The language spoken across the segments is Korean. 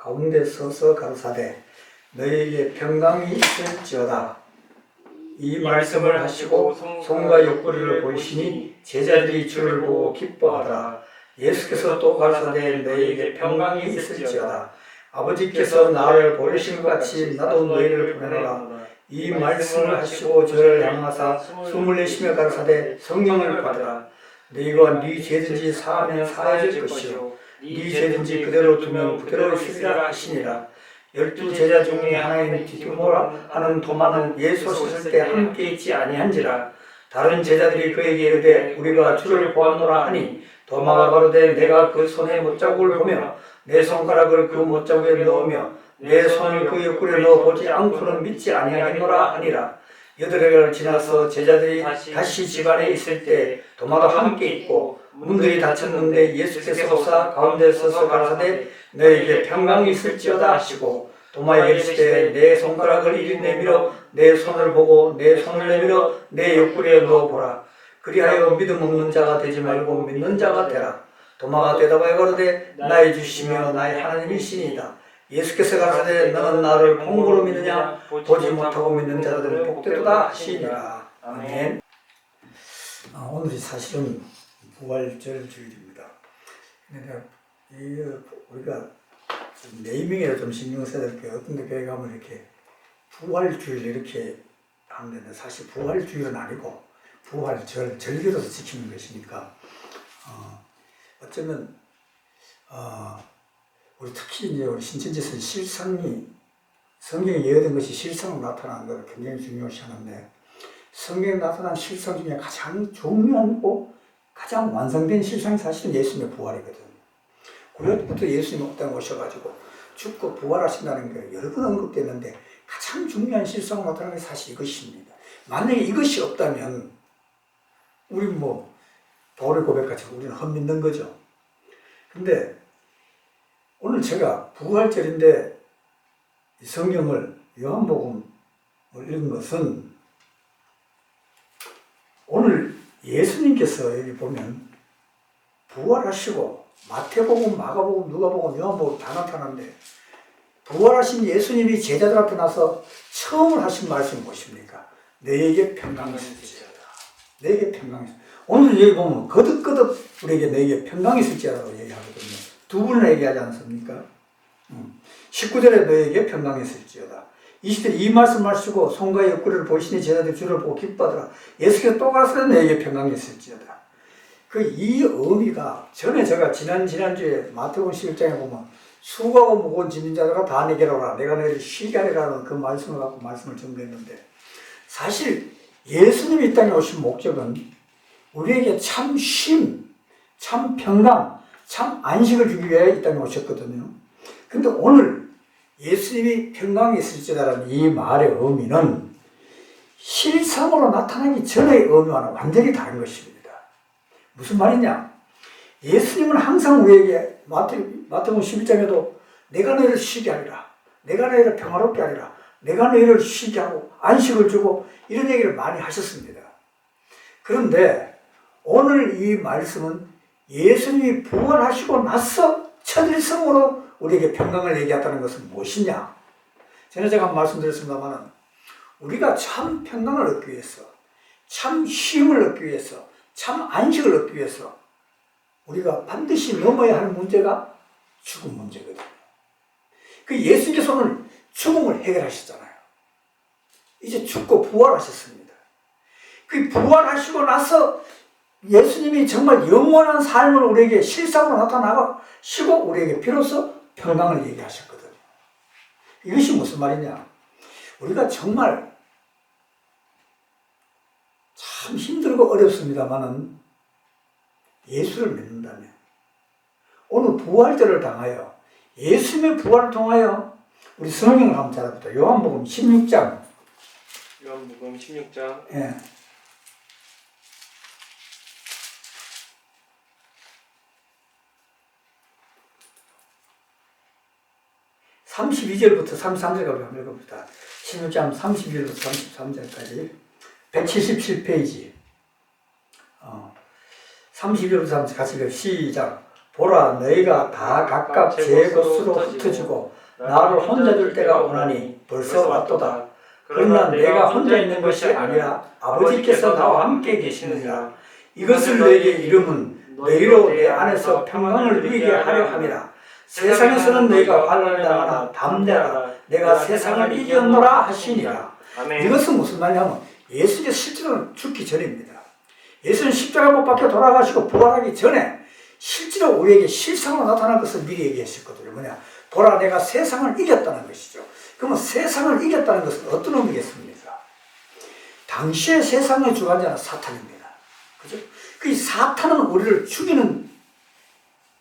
가운데 서서 가로사대 너희에게 평강이 있을지어다. 이 말씀을 하시고 손과 옆구리를 보이시니 제자들이 주를 보고 기뻐하더라. 예수께서 또 가로사대 너희에게 평강이 있을지어다. 아버지께서 나를 보내신 것 같이 나도 너희를 보내노라. 이 말씀을 하시고 저를 향하사 숨을 내쉬며 가로사대 성령을 받으라. 너희가 네 죄든지 사하면 사해질 것이요 네 죄든지 그대로 두면 그대로 있으리라 하시니라. 12 제자 중에 하나인 디두모라 하는 도마는 예수 씻을 때 함께 있지 아니한지라. 다른 제자들이 그에게 이르되 우리가 주를 보았노라 하니 도마가 가로되 내가 그 손에 못자국을 보며 내 손가락을 그 못자국에 넣으며 내 손을 그 옆구리에 넣어보지 않고는 믿지 아니하겠노라 하니라. 8해를 지나서 제자들이 다시 집안에 있을 때 도마도 함께 있고 문들이 닫혔는데 예수께서 오사 가운데 서서 가라사대 너에게 평강이 있을지어다 하시고 도마에게 이르시되 내 손가락을 이리 내밀어 내 손을 보고 내 손을 내밀어 내 옆구리에 넣어보라. 그리하여 믿음 없는 자가 되지 말고 믿는 자가 되라. 도마가 대답하여 가로되 나의 주시며 나의 하나님이시니이다. 예수께서 가라사대 너는 나를 본고로 믿느냐 보지 못하고 믿는 자들은 복되도다 하시니라. 아멘. 오늘이 사실은 부활절 주일입니다. 우리가 네이밍에 좀 신경 써야 될 게 어떤 데 교회 가면 이렇게 부활주일 이렇게 하는데 사실 부활주일은 아니고 부활절, 절기로서 지키는 것이니까 어쩌면 우리 특히 이제 우리 신천지에서 실상이 성경에 예언된 것이 실상으로 나타나는 것을 굉장히 중요시하는데 성경에 나타난 실상 중에 가장 중요하고 가장 완성된 실상이 사실은 예수님의 부활이거든요. 고려부터 예수님이 땅에 오셔가지고 죽고 부활하신다는 게 여러 번 언급됐는데 가장 중요한 실상으로 나타나는 게 사실 이것입니다. 만약에 이것이 없다면 우리 바울의 고백같이 우리는 헛믿는 거죠. 근데 오늘 제가 부활절인데 이 성경을 요한복음을 읽은 것은 오늘 예수님께서 여기 보면 부활하시고 마태복음, 마가복음, 누가복음, 요한복음 다 나타나는데 부활하신 예수님이 제자들 앞에 나서 처음으로 하신 말씀이 무엇입니까? 너에게 평강이 있을지어다. 너에게 평강이 있을지어다. 오늘 여기 보면 거듭거듭 우리에게 너에게 평강이 있을지어다라고 얘기하거든요. 두 분을 얘기하지 않습니까? 19절에 너에게 평강이 있을지어다. 20절에 이 말씀을 하시고 손과 옆구리를 보시니 제자들이 주를 보고 기뻐하더라. 예수께서 또 가라사대 너에게 평강이 있을지어다. 이 의미가 전에 제가 지난주에 마태복음 11장에 보면 수고하고 무거운 짐진 자들아 다 내게로 오라 내가 너희를 쉬게 하리라는 그 말씀을 갖고 말씀을 전개했는데 사실 예수님이 이 땅에 오신 목적은 우리에게 참 쉼, 참 평강, 참 안식을 주기 위해 이 땅에 오셨거든요. 근데 오늘 예수님이 평강이 있을지라는 이 말의 의미는 실상으로 나타나기 전의 의미와는 완전히 다른 것입니다. 무슨 말이냐? 예수님은 항상 우리에게 마태복음 11장에도 내가 너희를 쉬게 하리라. 내가 너희를 평화롭게 하리라. 내가 너희를 쉬게 하고 안식을 주고 이런 얘기를 많이 하셨습니다. 그런데 오늘 이 말씀은 예수님이 부활하시고 나서 첫일성으로 우리에게 평강을 얘기했다는 것은 무엇이냐? 전에 제가 말씀드렸습니다만 우리가 참 평강을 얻기 위해서 참 쉼을 얻기 위해서 참 안식을 얻기 위해서 우리가 반드시 넘어야 하는 문제가 죽음 문제거든요. 그 예수님께서 오늘 죽음을 해결하셨잖아요. 이제 죽고 부활하셨습니다. 그 부활하시고 나서 예수님이 정말 영원한 삶을 우리에게 실상으로 나타나시고 우리에게 비로소 평강을 얘기하셨거든요. 이것이 무슨 말이냐? 우리가 정말 참 힘들고 어렵습니다만은 예수를 믿는다면 오늘 부활절을 당하여 예수님의 부활을 통하여 우리 성경을 한번 찾아보자. 요한복음 16장. 요한복음 16장. 예. 32절부터 33절까지 한번 읽어봅시다. 16장 32절부터 33절까지 177페이지 32절부터 33절 같이 읽어 시작. 보라 너희가 다 각각 제 곳으로 흩어지고 나를 혼자 둘 때가 오나니 벌써 왔도다. 그러나 내가 혼자 있는 것이 아니라 아버지께서 나와 함께 계시느니라. 이것을 너희에게 이름은 너희로 내 안에서 평강을 누리게 하려 함이라. 세상에서는 너희가 환난을 당하나 담대하라. 내가 세상을 이겼노라 하시니라. 아멘. 이것은 무슨 말이냐면 예수님이 실제로 죽기 전입니다. 예수는 십자가 못 박혀 돌아가시고 부활하기 전에 실제로 우리에게 실상으로 나타날 것을 미리 얘기하셨거든요. 뭐냐? 보라 내가 세상을 이겼다는 것이죠. 그러면 세상을 이겼다는 것은 어떤 의미겠습니까? 당시의 세상의 주관자는 사탄입니다. 그죠? 그 사탄은 우리를 죽이는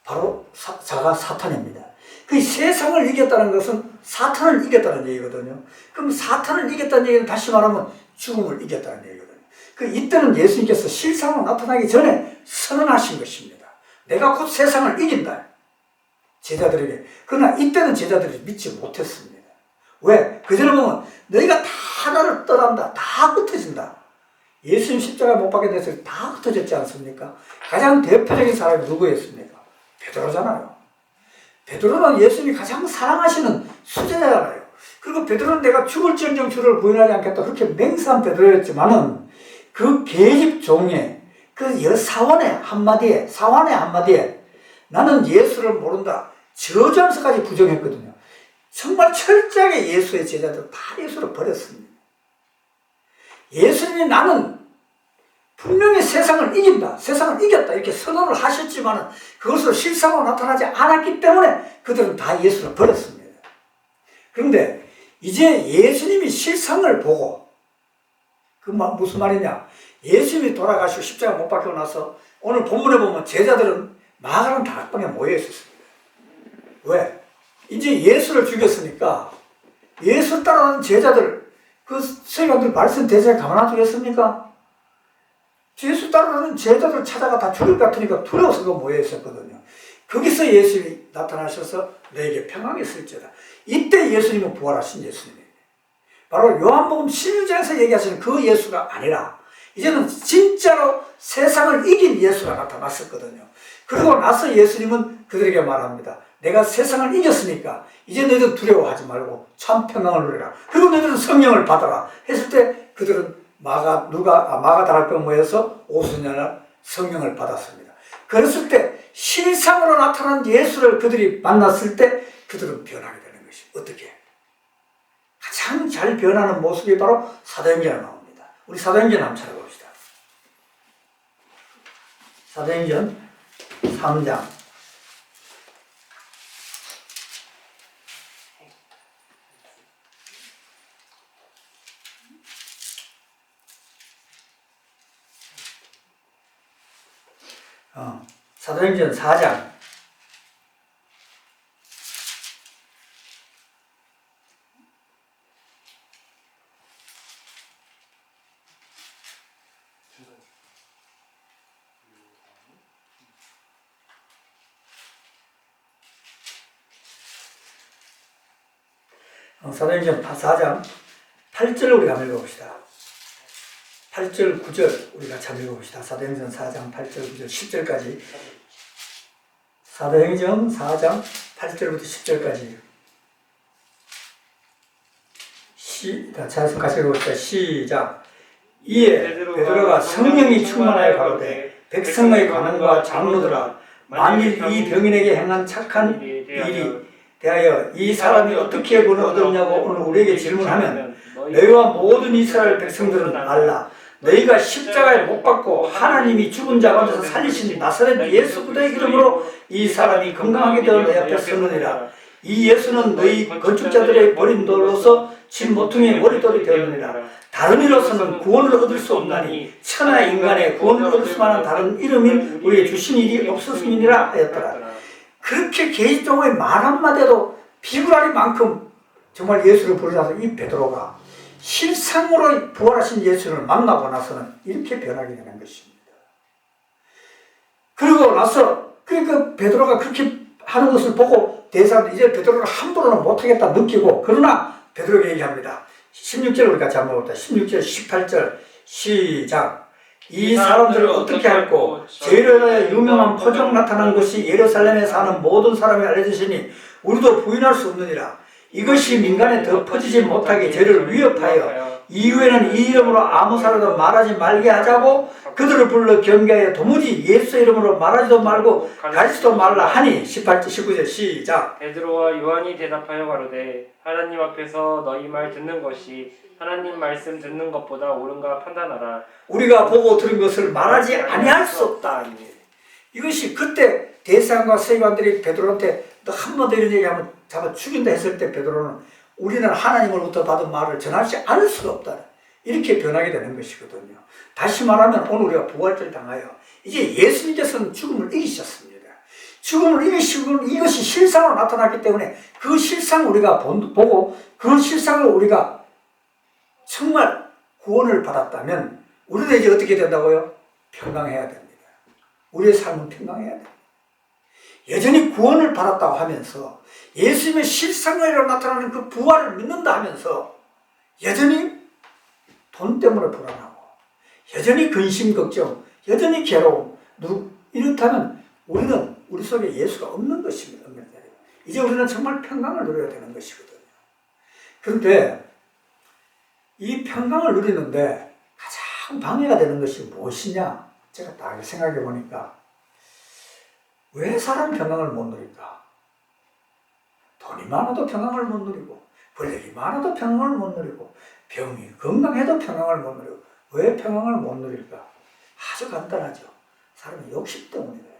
바로 자가 사탄입니다. 그 세상을 이겼다는 것은 사탄을 이겼다는 얘기거든요. 그럼 사탄을 이겼다는 얘기는 다시 말하면 죽음을 이겼다는 얘기거든요. 이때는 예수님께서 실상으로 나타나기 전에 선언하신 것입니다. 내가 곧 세상을 이긴다. 제자들에게. 그러나 이때는 제자들이 믿지 못했습니다. 왜? 그전에 보면 너희가 다 나를 떠난다. 다 흩어진다. 예수님 십자가에 못 박게 돼서 다 흩어졌지 않습니까? 가장 대표적인 사람이 누구였습니까? 베드로잖아요. 베드로는 예수님이 가장 사랑하시는 수제자잖아요. 그리고 베드로는 내가 죽을지언정 주를 부인하지 않겠다. 그렇게 맹세한 베드로였지만은 그 계집 종의 그 사원의 한마디에 나는 예수를 모른다. 저점서까지 부정했거든요. 정말 철저하게 예수의 제자들 다 예수를 버렸습니다. 예수님이 나는 분명히 세상을 이긴다. 세상을 이겼다. 이렇게 선언을 하셨지만 그것으로 실상으로 나타나지 않았기 때문에 그들은 다 예수를 버렸습니다. 그런데 이제 예수님이 실상을 보고 무슨 말이냐. 예수님이 돌아가시고 십자가 못 박히고 나서 오늘 본문에 보면 제자들은 마가는 다락방에 모여 있었습니다. 왜? 이제 예수를 죽였으니까 예수 따라가는 제자들 그 서기관들 말씀 대세에 가만 안 두겠습니까? 예수 따르는 제자들 찾아가 다 죽일 것 같으니까 두려워서 모여 있었거든요. 거기서 예수님이 나타나셔서 너에게 평강이 있을지어다. 이때 예수님은 부활하신 예수님이에요. 바로 요한복음 16장에서 얘기하시는 그 예수가 아니라 이제는 진짜로 세상을 이긴 예수가 나타났었거든요. 그리고 나서 예수님은 그들에게 말합니다. 내가 세상을 이겼으니까 이제 너희들 두려워하지 말고 참 평강을 누리라. 그리고 너희들은 성령을 받아라. 했을 때 그들은 마가 다락방 모여서 오순절날 성령을 받았습니다. 그랬을 때 실상으로 나타난 예수를 그들이 만났을 때 그들은 변하게 되는 것이 어떻게? 가장 잘 변하는 모습이 바로 사도행전에 나옵니다. 우리 사도행전 한번 찾아봅시다. 사도행전 3장 사도행전 4장 사도행전 4장 8절 우리가 한번 읽어봅시다. 8절 9절 우리가 참 읽어봅시다. 사도행전 4장 8절 9절 10절까지 사도행전 4장 8절부터 10절까지 같이 읽어봅시다. 시작. 이에 베드로가 성령이 충만하여 가로되 백성의 관원과 장로들아 만일 이 병인에게 행한 착한 일이 대하여 이 사람이 어떻게 구원을 얻었냐고 오늘 우리에게 질문하면 너희와 모든 이스라엘 백성들은 알라. 너희가 십자가에 못 박고 하나님이 죽은 자 가운데서 살리신 나사렛 예수 그리스도의 이름으로 이 사람이 건강하게 되어 내 앞에 서느니라. 이 예수는 너희 건축자들의 버린 돌로서 진 모퉁이의 머리돌이 되었느니라. 다른 이로서는 구원을 얻을 수 없나니 천하의 인간의 구원을 얻을 수 만한 다른 이름이 우리에게 주신 일이 없었음이니라 하였더라. 그렇게 개인적으로 말 한마디도 비굴하리만큼 정말 예수를 부르셔서 이 베드로가 실상으로 부활하신 예수를 만나고 나서는 이렇게 변하게 되는 것입니다. 그리고 나서 그 베드로가 그렇게 하는 것을 보고 대사도 이제 베드로를 함부로는 못하겠다 느끼고 그러나 베드로에게 얘기합니다. 16절 우리 같이 한번 봅시다. 16절 18절 시작. 이 사람들을 어떻게 할꼬? 저희로 인하여 유명한 표적 나타난 것이 예루살렘에 사는 모든 사람이 알려주시니 우리도 부인할 수 없느니라. 이것이 민간에 더 퍼지지 못하게 저희를 위협하여 이후에는 이 이름으로 아무 사람도 말하지 말게 하자고 그들을 불러 경계하여 도무지 예수 이름으로 말하지도 말고 가르치지도 말라 하니 18절 19절 시작. 베드로와 요한이 대답하여 가로되 하나님 앞에서 너희 말 듣는 것이 하나님 말씀 듣는 것보다 옳은가 판단하라. 우리가 보고 들은 것을 말하지 아니할 수 없다. 이것이 그때 대사관과 서기관들이 베드로한테 너 한 번 더 이런 얘기하면 잡아 죽인다 했을 때 베드로는 우리는 하나님으로부터 받은 말을 전하지 않을 수가 없다. 이렇게 변하게 되는 것이거든요. 다시 말하면 오늘 우리가 부활절 당하여 이제 예수님께서는 죽음을 이기셨습니다. 죽음을 이기시고 이것이 실상으로 나타났기 때문에 그 실상을 우리가 보고 그 실상을 우리가 정말 구원을 받았다면 우리는 이제 어떻게 된다고요? 평강해야 됩니다. 우리의 삶은 평강해야 됩니다. 여전히 구원을 받았다고 하면서 예수님의 실상으로 나타나는 그 부활을 믿는다 하면서 여전히 돈 때문에 불안하고 여전히 근심 걱정 여전히 괴로움 이렇다면 우리는 우리 속에 예수가 없는 것입니다. 이제 우리는 정말 평강을 누려야 되는 것이거든요. 그런데 이 평강을 누리는데 가장 방해가 되는 것이 무엇이냐? 제가 딱 생각해 보니까 왜 사람이 평강을 못 누릴까? 돈이 많아도 평강을 못 누리고 권력이 많아도 평강을 못 누리고 병이 건강해도 평강을 못 누리고 왜 평강을 못 누릴까? 아주 간단하죠. 사람의 욕심 때문이에요.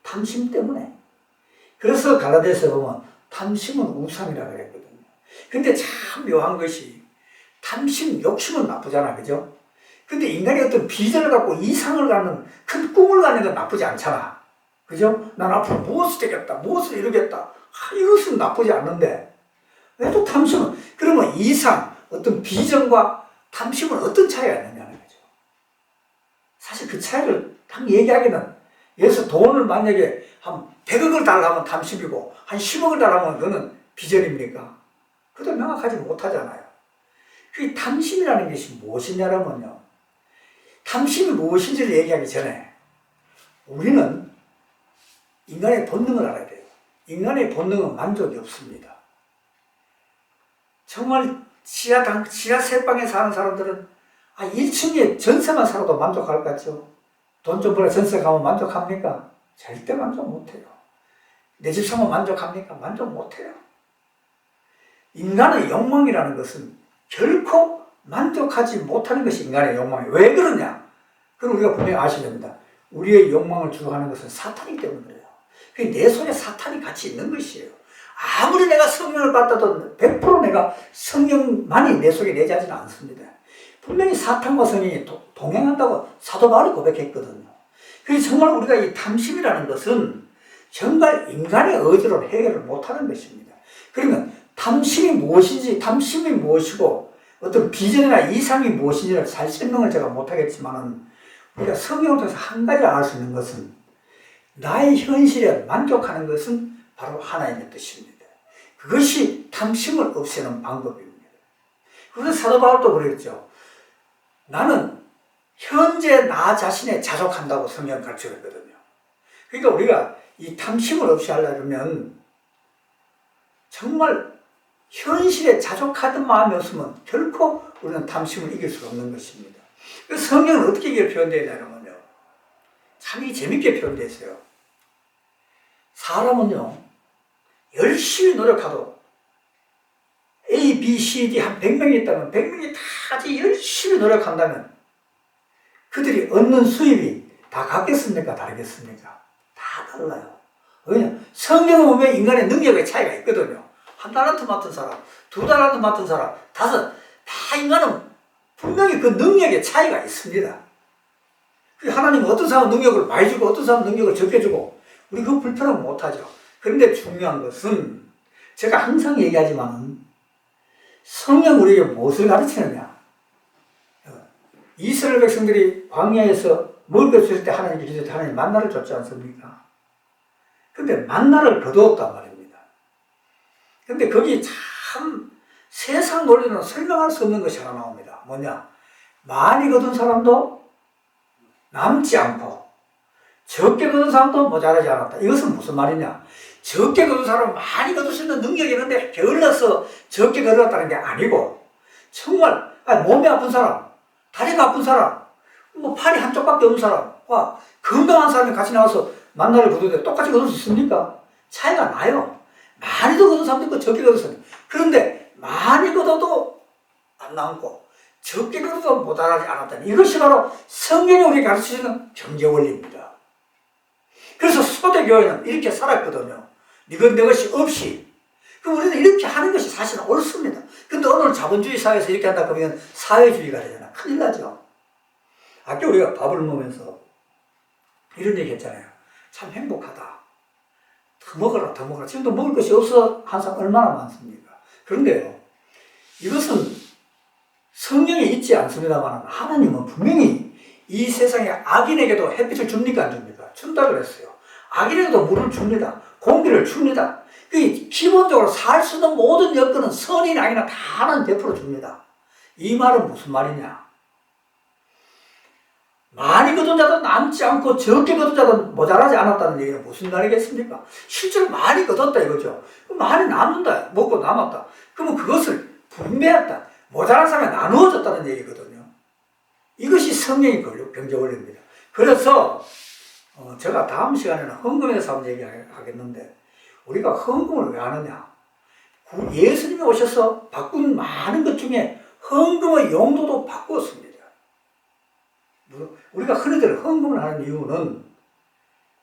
탐심 때문에. 그래서 갈라디아서에 보면 탐심은 우상이라고 그랬거든요. 근데 참 묘한 것이 탐심, 욕심은 나쁘잖아. 그죠? 근데 인간이 어떤 비전을 갖고 이상을 갖는 큰 꿈을 갖는 건 나쁘지 않잖아. 그죠? 난 앞으로 무엇을 되겠다, 무엇을 이루겠다. 이것은 나쁘지 않는데 왜 또 탐심은? 그러면 이상, 어떤 비전과 탐심은 어떤 차이가 있느냐는 거죠. 사실 그 차이를 딱 얘기하기는 예서 돈을 만약에 한 100억을 달라면 탐심이고 한 10억을 달라면 그거는 비전입니까? 그것도 명확하지 못하잖아요. 그 탐심이라는 것이 무엇이냐면요. 탐심이 무엇인지를 얘기하기 전에 우리는 인간의 본능을 알아야 돼요. 인간의 본능은 만족이 없습니다. 정말 지하 세방에 사는 사람들은 1층에 전세만 살아도 만족할 것 같죠? 돈 좀 벌어 전세 가면 만족합니까? 절대 만족 못해요. 내 집 사면 만족합니까? 만족 못해요. 인간의 욕망이라는 것은 결코 만족하지 못하는 것이 인간의 욕망이에요. 왜 그러냐? 그건 우리가 분명히 아셔야 됩니다. 우리의 욕망을 주도하는 것은 사탄이기 때문에 그래요. 내 속에 사탄이 같이 있는 것이에요. 아무리 내가 성령을 받아도 100% 내가 성령만이 내 속에 내재하지는 않습니다. 분명히 사탄과 성령이 동행한다고 사도 바울이 고백했거든요. 그래서 정말 우리가 이 탐심이라는 것은 정말 인간의 의지로 해결을 못하는 것입니다. 그러면 탐심이 무엇인지, 탐심이 무엇이고 어떤 비전이나 이상이 무엇인지를 잘 설명을 제가 못하겠지만 우리가 성경을 통해서 한 가지 알 수 있는 것은 나의 현실에 만족하는 것은 바로 하나님의 뜻입니다. 그것이 탐심을 없애는 방법입니다. 그래서 사도 바울도 그랬죠. 나는 현재 나 자신에 자족한다고 성경 가르쳐줬거든요. 그러니까 우리가 이 탐심을 없애하려면 정말 현실에 자족하던 마음이 없으면 결코 우리는 탐심을 이길 수 없는 것입니다. 성경은 어떻게 이게 표현되어 있냐면요. 참 이게 재밌게 표현되어 있어요. 사람은요, 열심히 노력하도 A, B, C, D 한 100명이 있다면 100명이 다 같이 열심히 노력한다면 그들이 얻는 수입이 다 같겠습니까? 다르겠습니까? 다 달라요. 왜냐? 성경을 보면 인간의 능력의 차이가 있거든요. 한 달란트 맡은 사람, 2달란트 맡은 사람, 5, 다 인간은 분명히 그 능력의 차이가 있습니다. 하나님은 어떤 사람은 능력을 많이 주고 어떤 사람은 능력을 적게 주고 우리 그거 불편하면 못하죠. 그런데 중요한 것은 제가 항상 얘기하지만 성경 우리에게 무엇을 가르치느냐. 이스라엘 백성들이 광야에서 먹을 것 없을 때 하나님께 기도할 때 하나님 만나를 줬지 않습니까? 근데 만나를 거두었단 말입니다. 근데 거기 참 세상 논리는 설명할 수 없는 것이 하나 나옵니다. 뭐냐? 많이 거둔 사람도 남지 않고 적게 거둔 사람도 모자라지 않았다. 이것은 무슨 말이냐? 적게 거둔 사람은 많이 거둘 수 있는 능력이 있는데 게을러서 적게 거둘었다는 게 아니고 정말 몸이 아픈 사람, 다리가 아픈 사람, 뭐 팔이 한쪽밖에 없는 사람과 건강한 사람이 같이 나와서 만나를 거두는데 똑같이 거둘 수 있습니까? 차이가 나요. 많이 더 거둔 사람도 있고 적게 거둔 사람도 있고. 그런데 많이 거둬도 안 남고 적게 거둬도 모자라지 않았다는 이것이 바로 성경이 우리에게 가르치는 경제 원리입니다. 그래서 소대교회는 이렇게 살았거든요. 이건 내 것이 없이. 그럼 우리는 이렇게 하는 것이 사실은 옳습니다. 근데 오늘 자본주의 사회에서 이렇게 한다 그러면 사회주의가 되잖아. 큰일 나죠. 아까 우리가 밥을 먹으면서 이런 얘기 했잖아요. 참 행복하다. 더 먹어라, 더 먹어라. 지금도 먹을 것이 없어 한 사람 얼마나 많습니까? 그런데요, 이것은 성경에 있지 않습니다만 하나님은 분명히 이 세상에 악인에게도 햇빛을 줍니까 안 줍니까? 준다 그랬어요. 악인에게도 물을 줍니다. 공기를 줍니다. 기본적으로 살 수 있는 모든 여건은 선이나 악이나 다 하나님 베풀어 줍니다. 이 말은 무슨 말이냐? 많이 거둔 자도 남지 않고 적게 거둔 자도 모자라지 않았다는 얘기는 무슨 말이겠습니까? 실제로 많이 거뒀다 이거죠. 많이 남는다. 먹고 남았다. 그러면 그것을 분배했다. 모자란 사람에 나누어졌다는 얘기거든요. 이것이 성경의 경제 원리입니다. 그래서 제가 다음 시간에는 헌금에 대해서 한번 얘기하겠는데 우리가 헌금을 왜 하느냐? 예수님이 오셔서 바꾼 많은 것 중에 헌금의 용도도 바꾸었습니다. 우리가 흔히들 헌금을 하는 이유는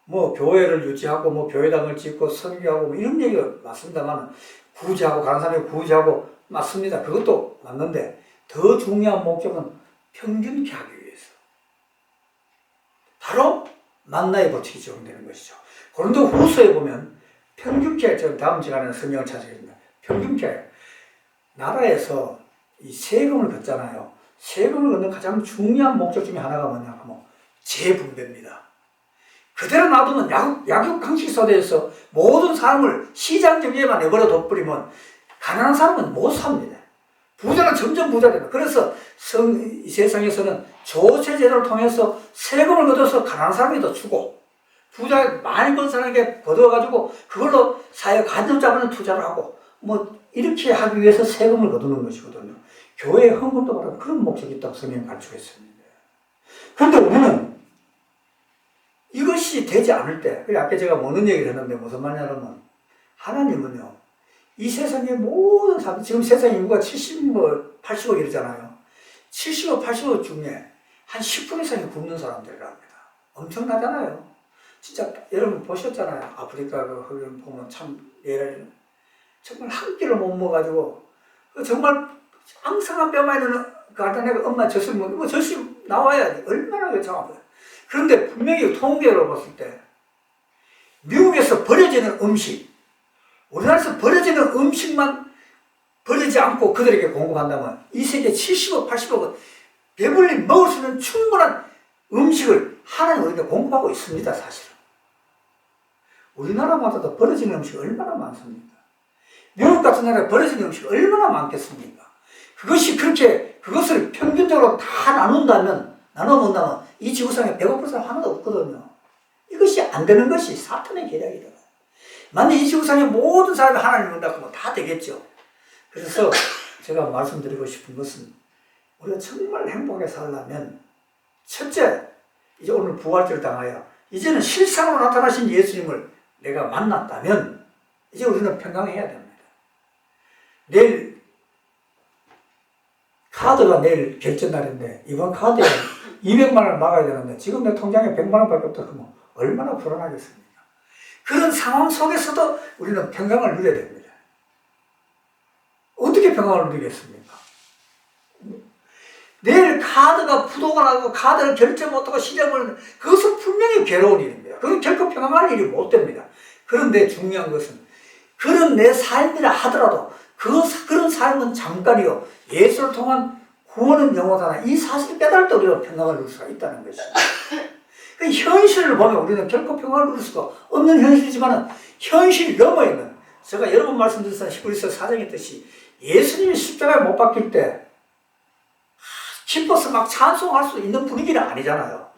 뭐 교회를 유지하고 뭐 교회당을 짓고 선교하고 뭐 이런 얘기가 맞습니다만 구제하고 가는 사람이 구제하고 맞습니다. 그것도 맞는데 더 중요한 목적은 평균케 하기 위해서 바로 만나의 법칙이 적용되는 것이죠. 고린도 후서에 보면 평균케, 저 다음 시간에는 성경을 찾아겠습니다. 평균케 나라에서 이 세금을 걷잖아요. 세금을 걷는 가장 중요한 목적 중에 하나가 뭐냐 하면 재분배입니다. 그대로 놔두면 약육강식사대에서 모든 사람을 시장 경제에만 내버려 둬버리면 가난한 사람은 못 삽니다. 부자는 점점 부자 됩니다. 그래서 이 세상에서는 조세제도를 통해서 세금을 걷어서 가난한 사람에게 주고 부자 많이 번 사람에게 걷어가지고 그걸로 사회 간접 자본에 투자를 하고 뭐 이렇게 하기 위해서 세금을 거두는 것이거든요. 교회의 헌금도 바로 그런 목적이 있다고 성경이 가르치고 있습니다. 그런데 우리는 이것이 되지 않을 때, 아까 제가 먹는 얘기를 했는데 무슨 말이냐면 하나님은요, 이 세상의 모든 사람, 지금 세상 인구가 70억, 80억 이러잖아요. 70억, 80억 중에 한 10% 이상이 굶는 사람들이랍니다. 엄청나잖아요. 진짜 여러분 보셨잖아요. 아프리카 그 보면 참 예를 정말 한 끼를 못 먹어가지고 정말 앙상한 뼈만 있는 그 하여튼 내가 엄마 젖을 먹는 뭐 젖이 나와야지 얼마나 정확해요. 그런데 분명히 통계로 봤을 때 미국에서 버려지는 음식, 우리나라에서 버려지는 음식만 버리지 않고 그들에게 공급한다면 이 세계 70억, 80억은 배불리 먹을 수 있는 충분한 음식을 하나님 우리에게 공급하고 있습니다. 사실은 우리나라마다도 버려지는 음식이 얼마나 많습니까? 미국 같은 나라에 버려지는 음식이 얼마나 많겠습니까? 그것을 평균적으로 다 나눠 먹는다면 이 지구상에 배고플 사람 하나도 없거든요. 이것이 안 되는 것이 사탄의 계략이다. 만약 이 지구상에 모든 사람이 하나님을 믿는다 그러면 다 되겠죠. 그래서 제가 말씀드리고 싶은 것은 우리가 정말 행복하게 살려면 첫째, 이제 오늘 부활절을 당하여 이제는 실상으로 나타나신 예수님을 내가 만났다면 이제 우리는 평강해야 됩니다. 내일 카드가 내일 결제날인데 이번 카드에 200만 원을 막아야 되는데 지금 내 통장에 100만 원밖에 없다 그러면 얼마나 불안하겠습니까? 그런 상황 속에서도 우리는 평강을 누려야 됩니다. 어떻게 평강을 누리겠습니까? 내일 카드가 부도가 나고 카드를 결제 못하고 시점을 그것은 분명히 괴로운 일입니다. 그건 결코 평안할 일이 못 됩니다. 그런데 중요한 것은 그런 내 삶이라 하더라도 그런 삶은 잠깐이요. 예수를 통한 구원은 영원하다. 이 사실을 깨달을 때 우리가 평강을 누릴 수가 있다는 것입니다. 그 현실을 보면 우리는 결코 평강을 누릴 수가 없는 현실이지만 현실 너머에 있는 제가 여러 번 말씀드렸던 히브리서 4장의 뜻이 예수님이 십자가에 못 박힐 때 기뻐서 막 찬송할 수 있는 분위기는 아니잖아요.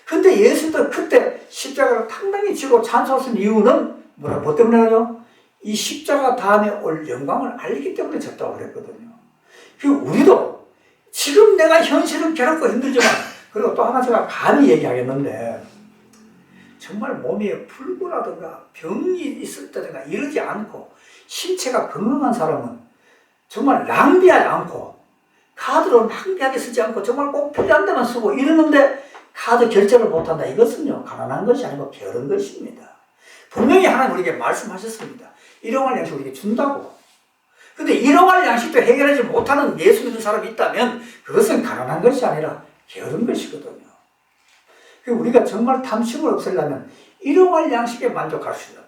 근데 예수도 그때 십자가를 당당히 지고 찬송하신 이유는 뭐 때문에요? 이 십자가 다음에 올 영광을 알기 때문에 졌다고 그랬거든요. 우리도 지금 내가 현실은 괴롭고 힘들지만, 그리고 또 하나 제가 감히 얘기하겠는데, 정말 몸에 불구라든가 병이 있을 때든가 이러지 않고 신체가 건강한 사람은 정말 낭비하지 않고 카드로 낭비하게 쓰지 않고 정말 꼭 필요한 데만 쓰고 이러는데 카드 결제를 못한다. 이것은요, 가난한 것이 아니고 게으른 것입니다. 분명히 하나님 우리에게 말씀하셨습니다. 일용할 양식 우리에게 준다고. 근데 일용할 양식도 해결하지 못하는 예수 믿는 사람이 있다면 그것은 가난한 것이 아니라 게으른 것이거든요. 우리가 정말 탐심을 없애려면 일용할 양식에 만족할 수 있는,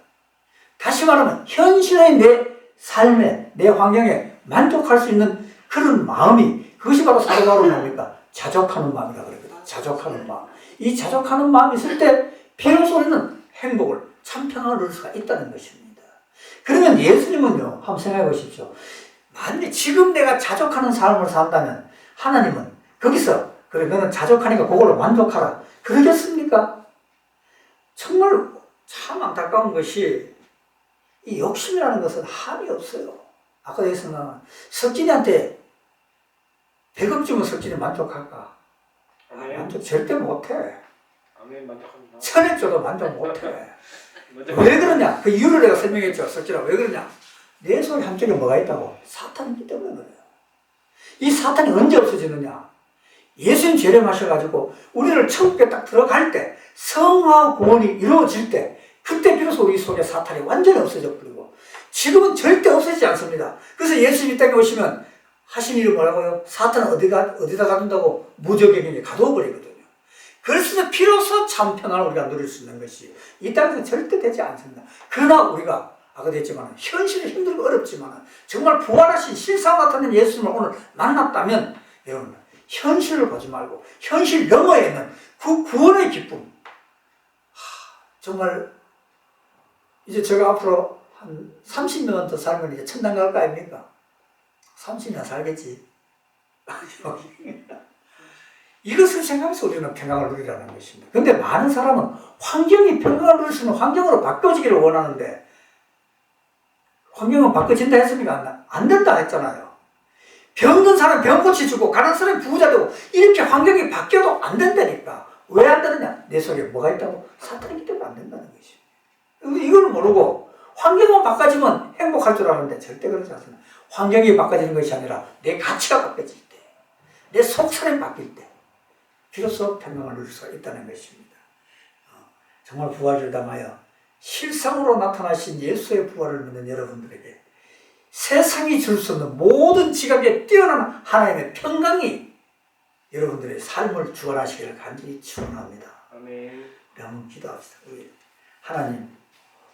다시 말하면 현실의 내 삶에, 내 환경에 만족할 수 있는 그런 마음이, 그것이 바로 사도 바울은 뭡니까? 자족하는 마음이라고 그러거든요. 자족하는 마음. 이 자족하는 마음이 있을 때 비로소 우리는 행복을, 참 평안을 얻을 수가 있다는 것입니다. 그러면 예수님은요, 한번 생각해 보십시오. 만약 지금 내가 자족하는 삶을 산다면 하나님은 거기서, 그래 너는 자족하니까 그걸로 만족하라, 그러겠습니까? 정말 참 안타까운 것이 이 욕심이라는 것은 한이 없어요. 아까 얘기했으나 석진이한테 100억 주면 석진이 만족할까? 아멘. 만족 절대 못해. 아멘. 만족합니다. 1000억 줘도 만족 못해. 왜 그러냐? 그 이유를 내가 설명했죠. 석진아, 왜 그러냐? 내 손 한쪽에 뭐가 있다고? 사탄이 있기 때문에 그래요. 이 사탄이 언제 없어지느냐? 예수님 재림하셔가지고 우리를 천국에 딱 들어갈 때, 성화 구원이 이루어질 때, 그때 비로소 우리 속에 사탄이 완전히 없어져 버리고, 지금은 절대 없어지지 않습니다. 그래서 예수님 이 땅에 오시면 하신 일이 뭐라고요? 사탄은 어디다 가둔다고? 무적에게 가두어 버리거든요. 그래서 비로소 참 평안을 우리가 누릴 수 있는 것이 이 땅에서 절대 되지 않습니다. 그러나 우리가 아까도 했지만 현실이 힘들고 어렵지만 정말 부활하신 실상 같은 예수님을 오늘 만났다면 여러분, 현실을 보지 말고 현실 너머에 있는 그 구원의 기쁨, 정말 이제 제가 앞으로 한 30년 더 살면 이제 천당 갈 거 아닙니까? 30년 살겠지. 이것을 생각해서 우리는 평강을 누리라는 것입니다. 그런데 많은 사람은 환경이 평강을 누릴 수 있는 환경으로 바뀌어지기를 원하는데, 환경은 바뀌어진다 했습니까? 안 된다 했잖아요. 병든 사람 병 고쳐주고 가난한 사람 부자 되고 이렇게 환경이 바뀌어도 안 된다니까. 왜 안 되느냐? 내 속에 뭐가 있다고? 사탄이기 때문에 안 된다는 것입니다. 이걸 모르고 환경만 바꿔지면 행복할 줄 아는데 절대 그렇지 않습니다. 환경이 바꿔지는 것이 아니라 내 가치가 바뀌어질 때, 내 속사람이 바뀔 때 비로소 평강을 누릴 수가 있다는 것입니다. 정말 부활을 당하여 실상으로 나타나신 예수의 부활을 믿는 여러분들에게 세상이 줄 수 없는 모든 지각에 뛰어난 하나님의 평강이 여러분들의 삶을 주관하시기를 간절히 축원합니다. 아멘. 한번 기도합시다. 우리 하나님,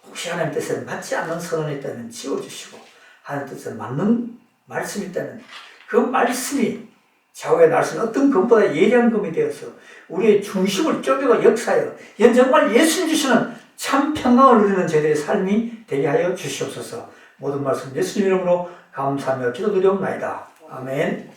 혹시 하나님 뜻에 맞지 않는 선언이 있다면 지워주시고, 하나님 뜻에 맞는 말씀이 있다면 그 말씀이 좌우에 날선 어떤 것보다 예리한 검이 되어서 우리의 중심을 쪼개고 역사하여 정말 예수님 주시는 참 평강을 누리는 저희들의 삶이 되게 하여 주시옵소서. 모든 말씀 예수님 이름으로 감사하며 기도드리옵나이다. 아멘.